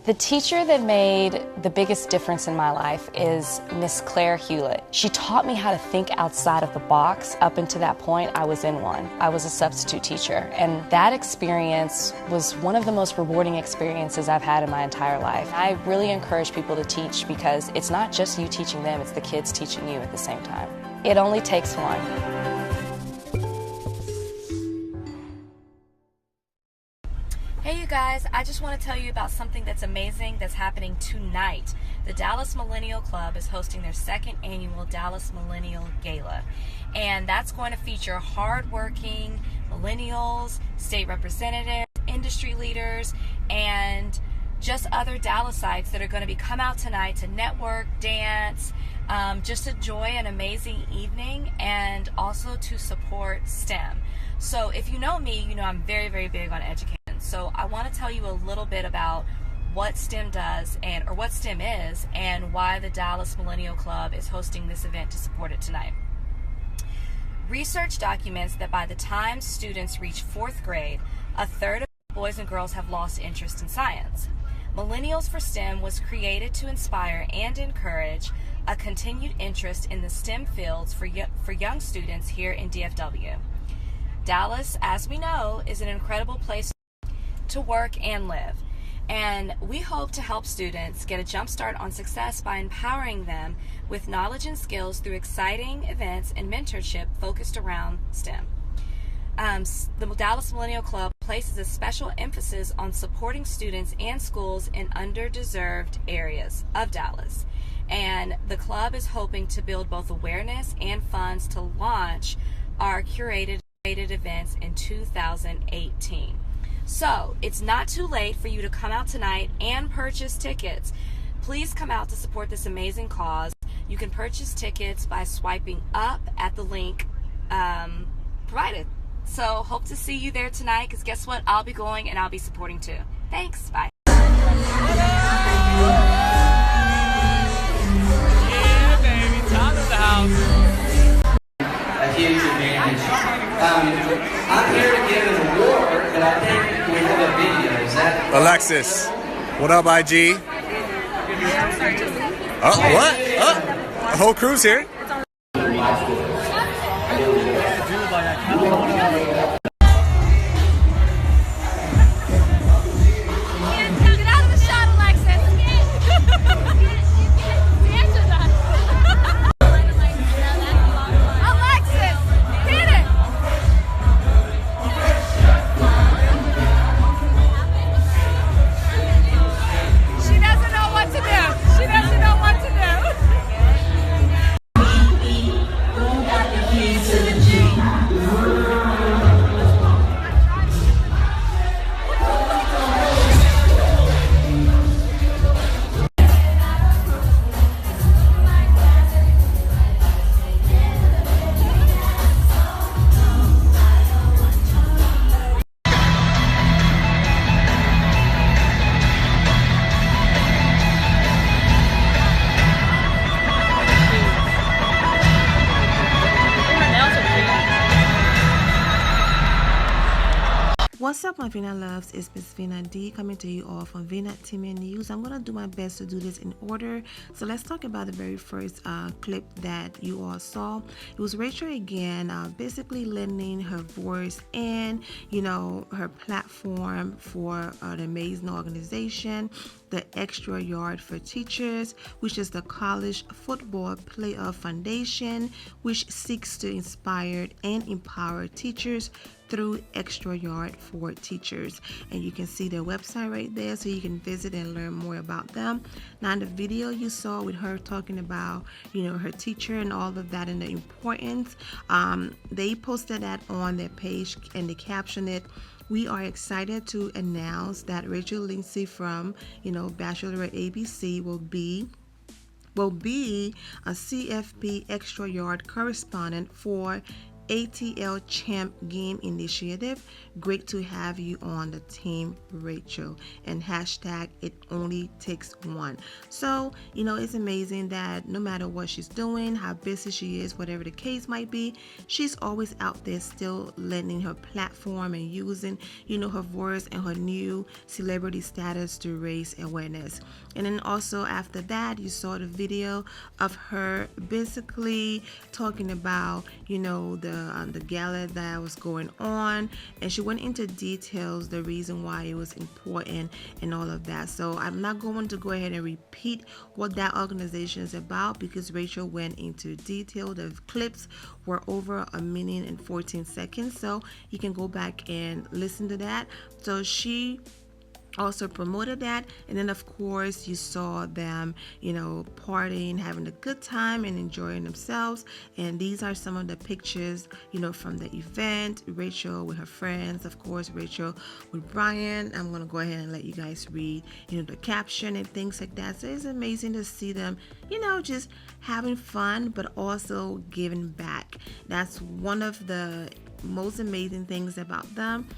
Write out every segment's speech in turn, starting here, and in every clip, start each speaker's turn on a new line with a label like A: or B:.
A: The teacher that made the biggest difference in my life is Miss Claire Hewlett. She taught me how to think outside of the box. Up until that point, I was in one. I was a substitute teacher, and that experience was one of the most rewarding experiences I've had in my entire life. I really encourage people to teach because it's not just you teaching them, it's the kids teaching you at the same time. It only takes one. Hey you guys, I just want to tell you about something that's amazing that's happening tonight. The Dallas Millennial Club is hosting their second annual Dallas Millennial Gala. And that's going to feature hardworking millennials, state representatives, industry leaders, and just other Dallasites that are going to come out tonight to network, dance, just enjoy an amazing evening, and also to support STEM. So if you know me, you know I'm very, very big on education. So I want to tell you a little bit about what STEM does or what STEM is and why the Dallas Millennial Club is hosting this event to support it tonight. Research documents that by the time students reach 4th grade, a third of boys and girls have lost interest in science. Millennials for STEM was created to inspire and encourage a continued interest in the STEM fields for young students here in DFW. Dallas, as we know, is an incredible place to work and live, and we hope to help students get a jump start on success by empowering them with knowledge and skills through exciting events and mentorship focused around STEM. The Dallas Millennial Club places a special emphasis on supporting students and schools in underdeserved areas of Dallas, and the club is hoping to build both awareness and funds to launch our curated events in 2018. So, it's not too late for you to come out tonight and purchase tickets. Please come out to support this amazing cause. You can purchase tickets by swiping up at the link provided. So, hope to see you there tonight, because guess what? I'll be going and I'll be supporting too. Thanks. Bye.
B: Yeah, baby. Top of the house.
C: A huge advantage. I'm here to give an award, but I think we have a video. Is that
D: Alexis? What up, IG? Oh, what? Oh, the whole crew's here.
E: What's up, my Vina loves? It's Miss Vina D coming to you all from Vina Timmy News. I'm gonna do my best to do this in order. So let's talk about the very first clip that you all saw. It was Rachel again, basically lending her voice and her platform for an amazing organization, the Extra Yard for Teachers, which is the College Football Playoff Foundation, which seeks to inspire and empower teachers through Extra Yard for Teachers. And you can see their website right there, so you can visit and learn more about them. Now, in the video you saw with her talking about her teacher and all of that and the importance, they posted that on their page and they captioned it, "We are excited to announce that Rachel Lindsay from Bachelor at ABC will be a CFP Extra Yard correspondent for ATL Champ Game Initiative. Great to have you on the team, Rachel. And hashtag it only takes one. So, it's amazing that no matter what she's doing, how busy she is, whatever the case might be, she's always out there still lending her platform and using, her voice and her new celebrity status to raise awareness. And then also after that, you saw the video of her basically talking about, the gala that was going on, and she went into details, the reason why it was important and all of that. So I'm not going to go ahead and repeat what that organization is about because Rachel went into detail. The clips were over 1minute and 14 seconds, so you can go back and listen to that. So she also promoted that, and then of course you saw them partying, having a good time and enjoying themselves. And these are some of the pictures from the event. Rachel with her friends, of course Rachel with Bryan. I'm gonna go ahead and let you guys read the caption and things like that. So it's amazing to see them just having fun but also giving back. That's one of the most amazing things about them.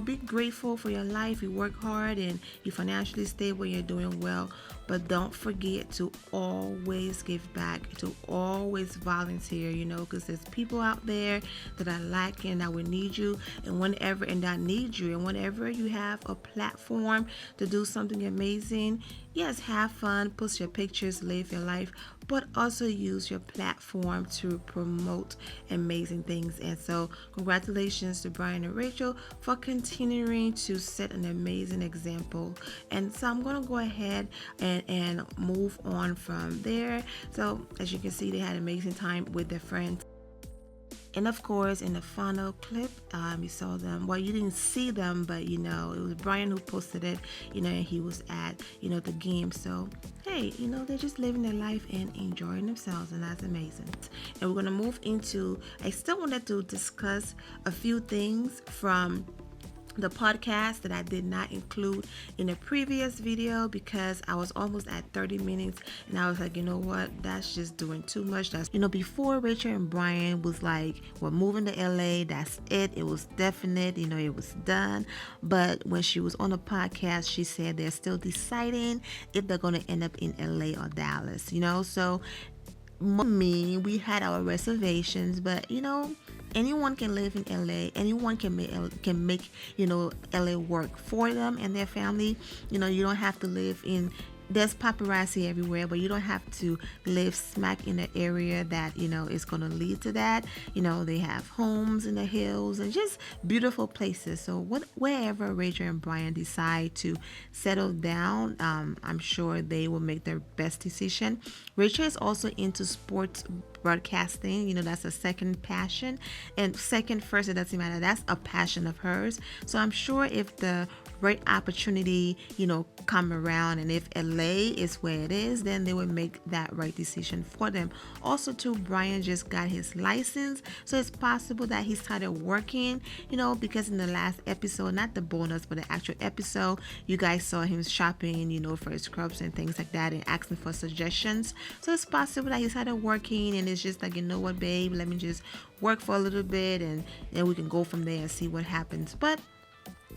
E: Be grateful for your life. You work hard and you financially stable, you're doing well, but don't forget to always give back, to always volunteer, because there's people out there that are lacking, that will need you, and whenever you have a platform to do something amazing, yes, have fun, post your pictures, live your life, but also use your platform to promote amazing things. And so congratulations to Bryan and Rachel for continuing to set an amazing example. And so I'm going to go ahead and move on from there. So as you can see, they had an amazing time with their friends. And of course, in the final clip, you saw them. Well, you didn't see them, but it was Bryan who posted it. And he was at the game. So hey, they're just living their life and enjoying themselves, and that's amazing. And we're gonna move into. I still wanted to discuss a few things from the podcast that I did not include in the previous video because I was almost at 30 minutes and I was like, you know what, that's just doing too much. That's before Rachel and Bryan was like, we're moving to LA, that's it was definite, it was done. But when she was on the podcast, she said they're still deciding if they're going to end up in LA or Dallas, so we had our reservations, but anyone can live in LA. Anyone can make LA work for them and their family. You don't have to live in. There's paparazzi everywhere, but you don't have to live smack in the area that is going to lead to that. They have homes in the hills and just beautiful places. So wherever Rachel and Bryan decide to settle down, I'm sure they will make their best decision. Rachel is also into sports broadcasting. That's a second passion, and first, it doesn't matter. That's a passion of hers. So I'm sure if the right opportunity come around, and if LA is where it is, then they would make that right decision for them. Also too, Bryan just got his license, so it's possible that he started working, because in the last episode, not the bonus but the actual episode, you guys saw him shopping for his scrubs and things like that and asking for suggestions. So it's possible that he started working and it's just like, you know what, babe, let me just work for a little bit and then we can go from there and see what happens. But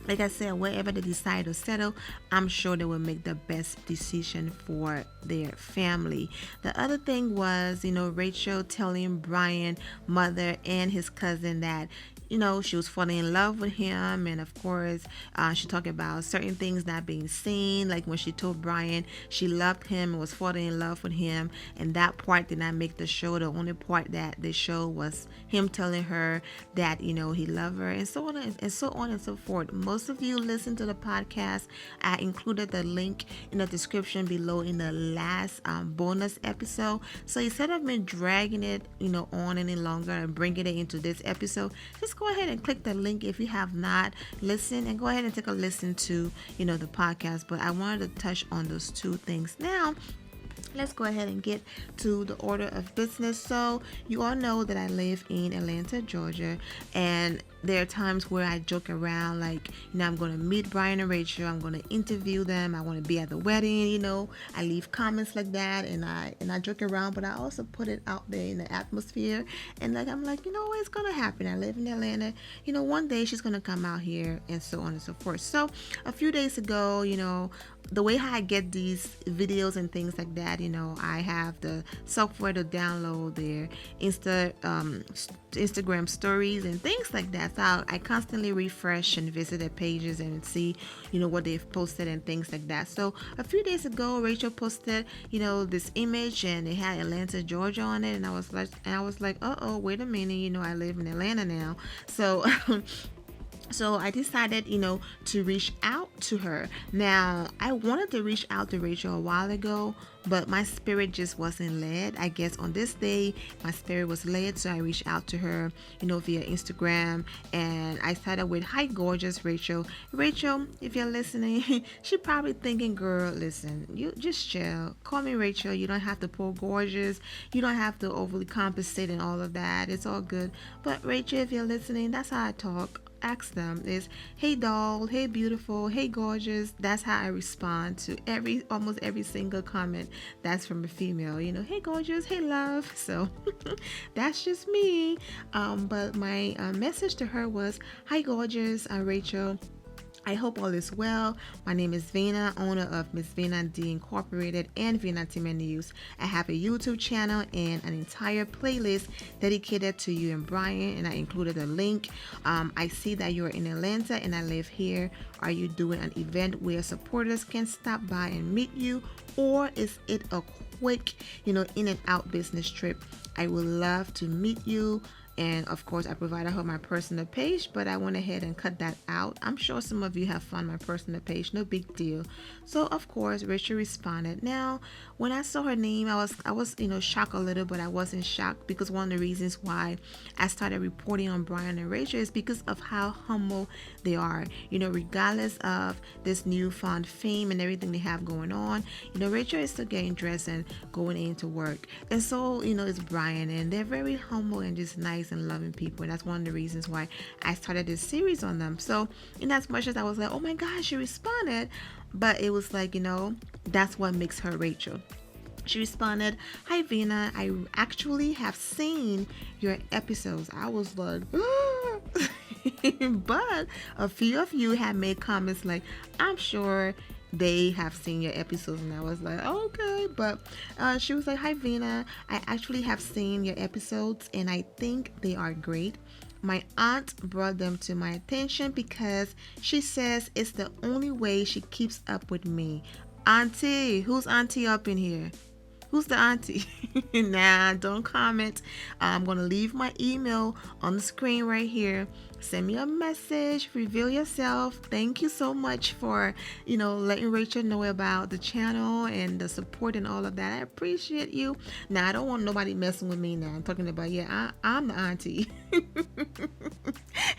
E: like I said, wherever they decide to settle, I'm sure they will make the best decision for their family. The other thing was, Rachel telling Bryan mother and his cousin that she was falling in love with him, and of course she talked about certain things not being seen, like when she told Bryan she loved him and was falling in love with him, and that part did not make the show. The only part that the show was him telling her that he loved her, and so on and so forth. Most of you listen to the podcast. I included the link in the description below in the last bonus episode. So instead of me dragging it on any longer and bringing it into this episode, just go ahead and click the link if you have not listened, and go ahead and take a listen to the podcast. But I wanted to touch on those two things. Now let's go ahead and get to the order of business. So you all know that I live in Atlanta, Georgia, and there are times where I joke around, like, I'm going to meet Bryan and Rachel. I'm going to interview them. I want to be at the wedding. I leave comments like that, and I joke around, but I also put it out there in the atmosphere. And like, I'm like, it's going to happen. I live in Atlanta. One day she's going to come out here, and so on and so forth. So a few days ago, the way how I get these videos and things like that, I have the software to download their Instagram stories and things like that. So I constantly refresh and visit their pages and see, what they've posted and things like that. So a few days ago, Rachel posted, this image, and it had Atlanta, Georgia on it, and I was like, wait a minute, I live in Atlanta now. So So I decided, to reach out to her. Now, I wanted to reach out to Rachel a while ago, but my spirit just wasn't led. I guess on this day, my spirit was led, so I reached out to her, via Instagram, and I started with, "Hi, gorgeous Rachel." Rachel, if you're listening, she probably thinking, "Girl, listen, you just chill. Call me Rachel. You don't have to pull gorgeous. You don't have to overly compensate and all of that. It's all good." But Rachel, if you're listening, that's how I talk. Ask them is, "Hey doll, hey beautiful, hey gorgeous." That's how I respond to almost every single comment that's from a female. "Hey gorgeous, hey love." So that's just me. But my message to her was, "Hi gorgeous, Rachel. I hope all is well. My name is Vina, owner of Miss Vina D Incorporated and Vina News. I have a YouTube channel and an entire playlist dedicated to you and Bryan, and I included a link. I see that you're in Atlanta and I live here. Are you doing an event where supporters can stop by and meet you, or is it a quick, in and out business trip? I would love to meet you." And of course, I provided her my personal page, but I went ahead and cut that out. I'm sure some of you have found my personal page, no big deal. So of course, Rachel responded. Now, when I saw her name, I was shocked a little, but I wasn't shocked, because one of the reasons why I started reporting on Bryan and Rachel is because of how humble they are. Regardless of this newfound fame and everything they have going on, Rachel is still getting dressed and going into work, and so it's Bryan, and they're very humble and just nice and loving people, and that's one of the reasons why I started this series on them. So in as much as I was like, "Oh my gosh, she responded," but it was like, that's what makes her Rachel. She responded, "Hi Vina, I actually have seen your episodes." I was like, but a few of you have made comments like, "I'm sure they have seen your episodes," and I was like, okay. But she was like, "Hi Vina, I actually have seen your episodes and I think they are great. My aunt brought them to my attention because she says it's the only way she keeps up with me." Auntie, who's auntie up in here? Who's the auntie? Nah, don't comment. I'm going to leave my email on the screen right here. Send me a message, reveal yourself. Thank you so much for, letting Rachel know about the channel and the support and all of that. I appreciate you. Now, I don't want nobody messing with me now. I'm talking about, I'm the auntie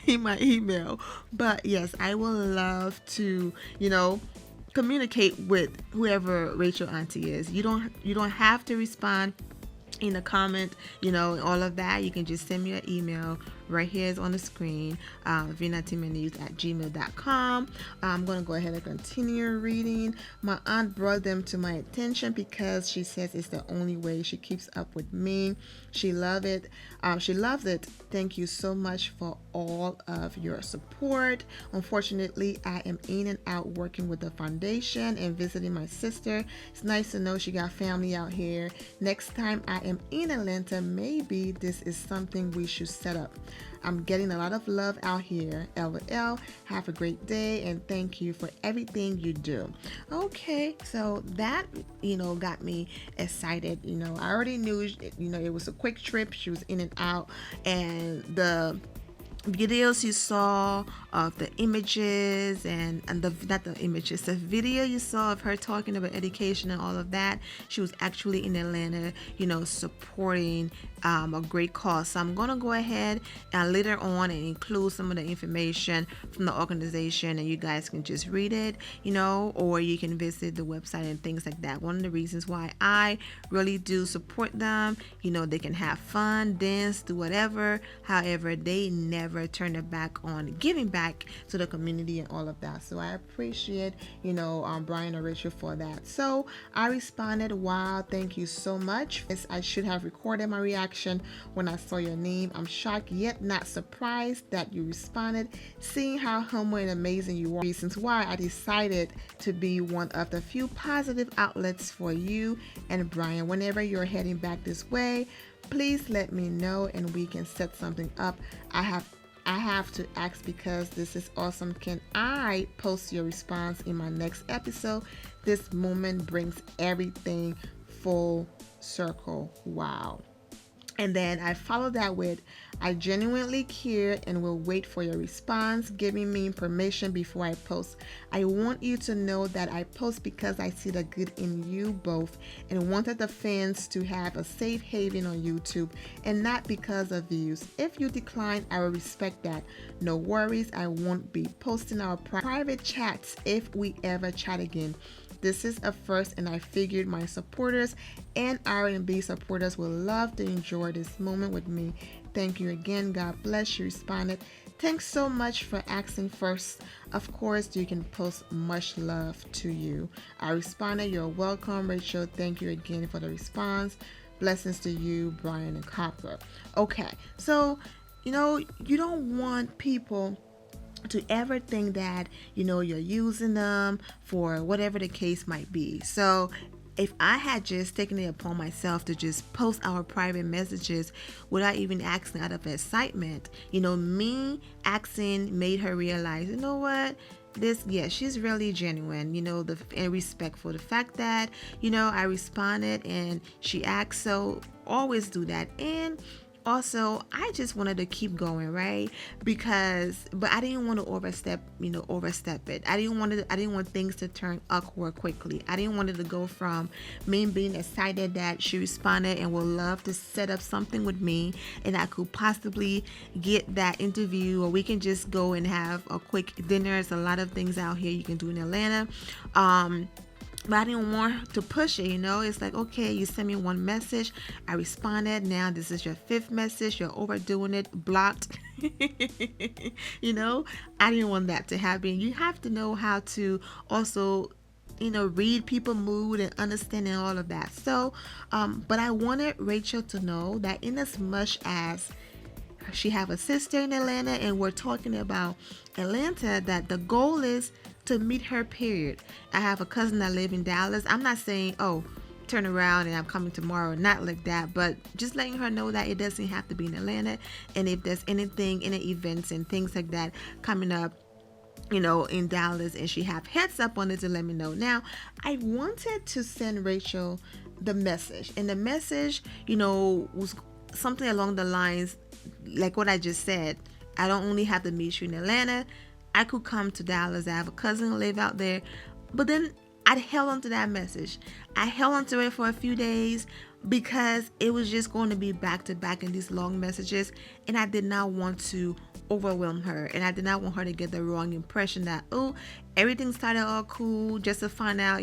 E: in my email. But yes, I will love to, communicate with whoever Rachel auntie is. You don't have to respond in a comment, all of that. You can just send me an email. Right here is on the screen, vinatimenews@gmail.com. I'm going to go ahead and continue reading. "My aunt brought them to my attention because she says it's the only way she keeps up with me. She loved it. Thank you so much for all of your support. Unfortunately, I am in and out working with the foundation and visiting my sister. It's nice to know she got family out here. Next time I am in Atlanta, maybe this is something we should set up. I'm getting a lot of love out here. LOL. Have a great day and thank you for everything you do." Okay, so that got me excited. I already knew it was a quick trip. She was in and out, and the videos you saw of the images and the video you saw of her talking about education and all of that, she was actually in Atlanta, supporting a great cause. So I'm gonna go ahead and later on and include some of the information from the organization, and you guys can just read it, or you can visit the website and things like that. One of the reasons why I really do support them, they can have fun, dance, do whatever. However, they never ever turn their back on giving back to the community and all of that. So I appreciate, Bryan or Rachel for that. So I responded, wow, thank you so much. I should have recorded my reaction when I saw your name. I'm shocked yet not surprised that you responded, seeing how humble and amazing you are. Reasons why I decided to be one of the few positive outlets for you and Bryan. Whenever you're heading back this way, please let me know and we can set something up. I have to ask because this is awesome. Can I post your response in my next episode? This moment brings everything full circle. Wow. And then I follow that with, I genuinely care and will wait for your response, giving me permission before I post. I want you to know that I post because I see the good in you both and wanted the fans to have a safe haven on YouTube and not because of views. If you decline, I will respect that. No worries, I won't be posting our private chats if we ever chat again. This is a first, and I figured my supporters and R&B supporters will love to enjoy this moment with me. Thank you again. God bless you. Responded, thanks so much for asking first. Of course, you can post. Much love to you. I responded, you're welcome, Rachel. Thank you again for the response. Blessings to you, Bryan and Copper. Okay, so, you don't want people to ever think that you're using them for whatever the case might be. So if I had just taken it upon myself to just post our private messages without even asking out of excitement, me asking made her realize, you know what, she's really genuine, and respectful. The fact that, I responded and she asked, so always do that. And also, I just wanted to keep going, right? But I didn't want to overstep it. I didn't want things to turn awkward quickly. I didn't want it to go from me being excited that she responded and would love to set up something with me, and I could possibly get that interview, or we can just go and have a quick dinner. There's a lot of things out here you can do in Atlanta. But I didn't want to push it, It's like, okay, you sent me one message, I responded, now this is your fifth message, you're overdoing it, blocked. I didn't want that to happen. You have to know how to also, read people's mood and understanding all of that. So, but I wanted Rachel to know that in as much as she have a sister in Atlanta and we're talking about Atlanta, that the goal is to meet her, period. I have a cousin that live in Dallas. I'm not saying, oh, turn around and I'm coming tomorrow, not like that, but just letting her know that it doesn't have to be in Atlanta. And if there's anything, any events and things like that coming up, in Dallas, and she have heads up on it to let me know. Now, I wanted to send Rachel the message, and the message, was something along the lines like what I just said. I don't only have to meet you in Atlanta. I could come to Dallas. I have a cousin who live out there. But then I held on to that message. I held on to it for a few days because it was just going to be back to back in these long messages, and I did not want to overwhelm her, and I did not want her to get the wrong impression that, oh, everything started all cool, just to find out,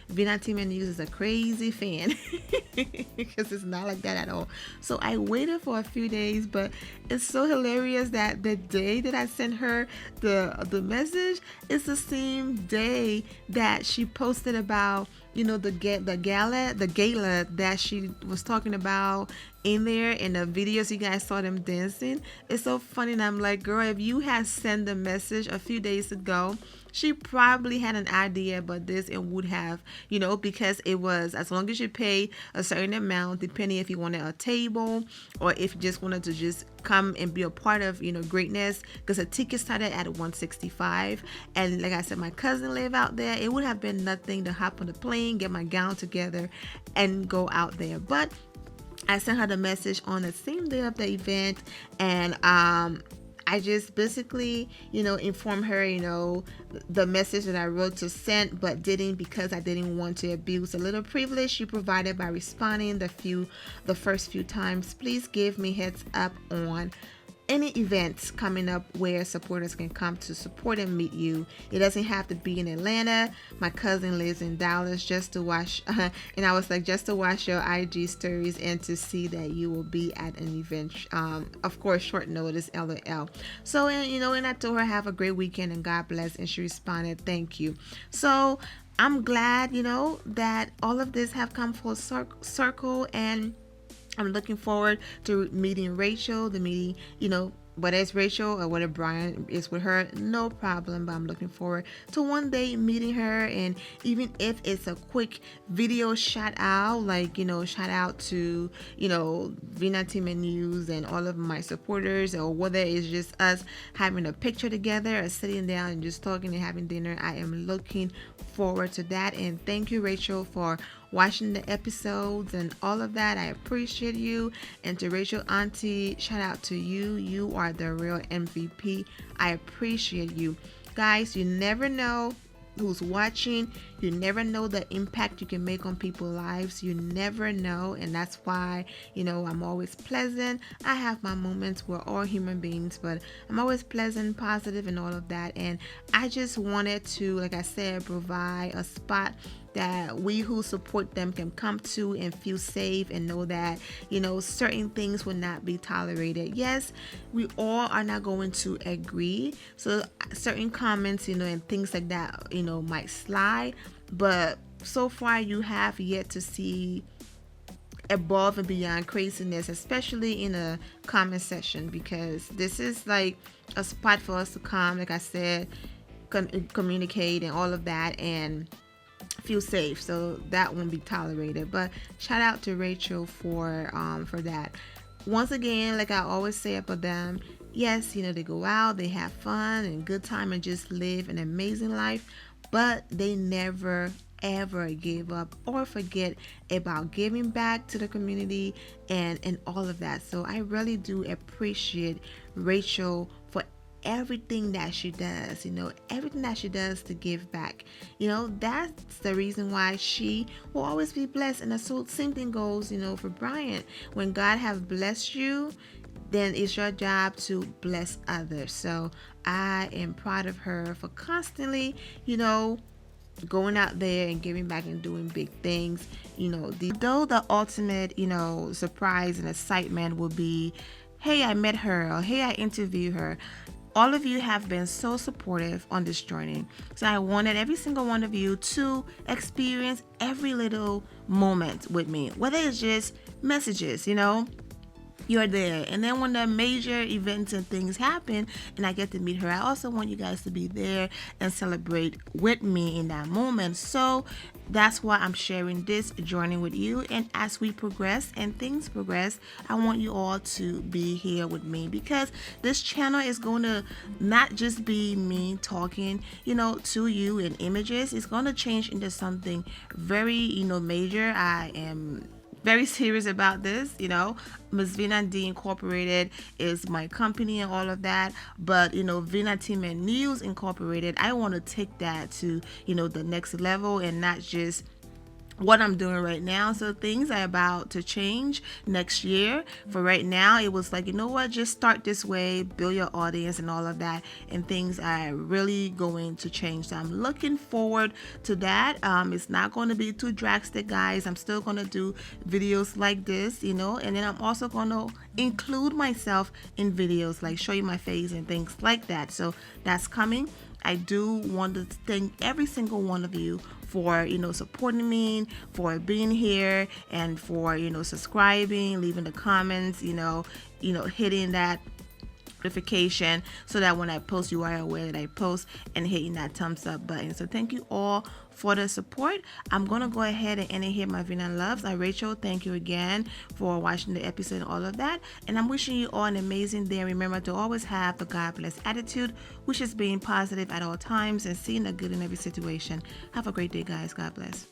E: Vina Team News is a crazy fan. Because it's not like that at all. So I waited for a few days, but it's so hilarious that the day that I sent her the message, it's the same day that she posted about, the gala that she was talking about in there, in the videos you guys saw them dancing. It's so funny, and I'm like, girl, if you had sent the message a few days ago, she probably had an idea about this and would have, because it was, as long as you pay a certain amount, depending if you wanted a table or if you just wanted to just come and be a part of, greatness, because the ticket started at $165. And like I said, my cousin live out there. It would have been nothing to hop on the plane, get my gown together and go out there. But I sent her the message on the same day of the event, and I just basically, informed her, the message that I wrote to send, but didn't, because I didn't want to abuse a little privilege she provided by responding the first few times. Please give me heads up on any events coming up where supporters can come to support and meet you. It doesn't have to be in Atlanta. My cousin lives in Dallas just to watch, and I was like, just to watch your IG stories and to see that you will be at an event. Of course, short notice, LOL. So, and I told her, have a great weekend and God bless. And she responded, thank you. So I'm glad, that all of this have come full circle, and I'm looking forward to meeting Rachel, the meeting, whether it's Rachel or whether Bryan is with her, no problem. But I'm looking forward to one day meeting her, and even if it's a quick video shout out, shout out to, Vina Team and News and all of my supporters, or whether it's just us having a picture together or sitting down and just talking and having dinner. I am looking forward to that. And thank you, Rachel, for watching the episodes and all of that. I appreciate you. And to Rachel auntie, shout out to you. You are the real MVP. I appreciate you. Guys, you never know who's watching. You never know the impact you can make on people's lives. You never know. And that's why, I'm always pleasant. I have my moments. We're all human beings, but I'm always pleasant, positive, and all of that. And I just wanted to, like I said, provide a spot that we who support them can come to and feel safe and know that, certain things will not be tolerated. Yes, we all are not going to agree. So certain comments, and things like that, might slide. But so far you have yet to see above and beyond craziness, especially in a comment section, because this is like a spot for us to come, like I said, communicate and all of that, and feel safe. So that won't be tolerated. But shout out to Rachel for that. Once again, like I always say about them, yes, they go out, they have fun and good time and just live an amazing life, but they never ever give up or forget about giving back to the community and all of that. So I really do appreciate Rachel for everything that she does, everything that she does to give back. That's the reason why she will always be blessed. And the same thing goes, for Bryan. When God have blessed you, then it's your job to bless others. So I am proud of her for constantly, going out there and giving back and doing big things. Though the ultimate, surprise and excitement will be, hey, I met her, or hey, I interviewed her. All of you have been so supportive on this journey. So I wanted every single one of you to experience every little moment with me, whether it's just messages, you're there. And then when the major events and things happen and I get to meet her, I also want you guys to be there and celebrate with me in that moment. So that's why I'm sharing this journey with you. And as we progress and things progress, I want you all to be here with me, because this channel is going to not just be me talking, to you in images. It's going to change into something very, major. I am very serious about this. Miss Vina D Incorporated is my company and all of that, but Vina Team and News Incorporated, I want to take that to the next level, and not just what I'm doing right now. So things are about to change next year. For right now, it was like, just start this way, build your audience and all of that, and things are really going to change. So I'm looking forward to that. It's not going to be too drastic, guys. I'm still going to do videos like this, and then I'm also going to include myself in videos, like show you my face and things like that. So that's coming. I do want to thank every single one of you for supporting me, for being here, and for subscribing, leaving the comments, hitting that notification so that when I post, you are aware that I post, and hitting that thumbs up button. So thank you all for the support. I'm gonna go ahead and end it here, my Vina loves. Rachel, thank you again for watching the episode and all of that, and I'm wishing you all an amazing day. Remember to always have the God bless attitude, which is being positive at all times and seeing the good in every situation. Have a great day, guys. God bless.